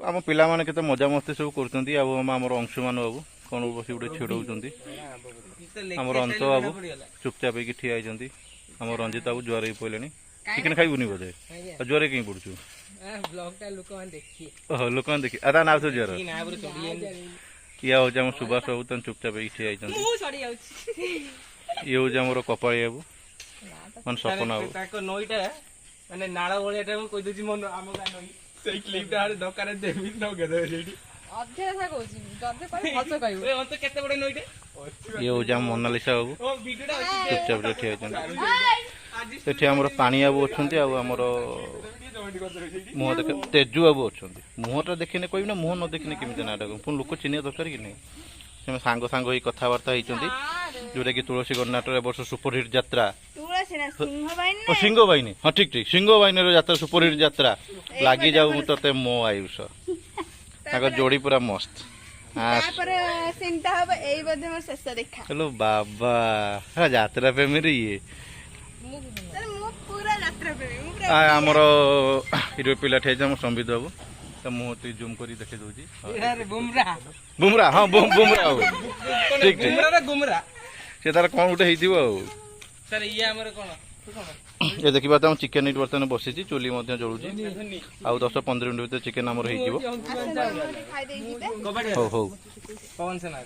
आम पिला माने केते मजा मस्ती सब करछंती आ हमर अंशुमान बाबू कोन बसी उडे छेडौछंती हमर अंत बाबू चुपचाप की ठिया आइछंती हमर रंजित बाबू ज्वार ही पइलेनी चिकन खाइबुनी बोधे ज्वार कहीं पड़छु ब्लॉग टा लोक मान देखिए ओह लोक देखि आदा नाव तो ज्वार या हो जाम सुभाष बाबू तन चुपचाप की ठिया आइछंती मु सड़ी जाउछि ये हो जाम कपाळी बाबू मन सपना बाबू ताको नईटा माने नाळ बळियाटा मु कहि दउछि मन आम गा नई सेई क्लिपटा आरे दकारे देबी न गदे रेडी अध्ययन कहूछि जदे पर फस कहू ए अंत केते बडे नईटे ये हो जाम मोनालिसा बाबू ओ वीडियोटा चुपचाप ठिया आइछंती सेठी हमर पानी बाबू अछंती आ हमर मुह देख तेजु बाबू अछंती मुहटा देखिने कहबी ना मुह न देखिने केमिते नाटक पुन लोक चिनिया दरकार कि नहीं से सांग सांग ही कथबार्ता होती जोटा कि तुलसी गणनाटर वर्ष सुपरहिट यात्रा सिंह बाहिनी हाँ ठीक ठीक सिंह बाहिनी यात्रा सुपरहिट यात्रा लगी जाऊ ते मो आयुष जोड़ी पूरा मस्त हेलो बाबा यात्रा प्रेमी ये आमर हिरो पिला ठे संबित बाबू तो मुझे जूम कर देखे दूची बुमरा हाँ बुमरा ठीक ठीक से तार कौन गोटे सर ये हमर कोन ये देखिबा त हम चिकन इट बर्तन बसिची चुली मध्ये जळुची आ 10-15 मिनिट भीतर चिकन हमर हेइ जीवो खाइ देइ जिते हो हो पवन सेना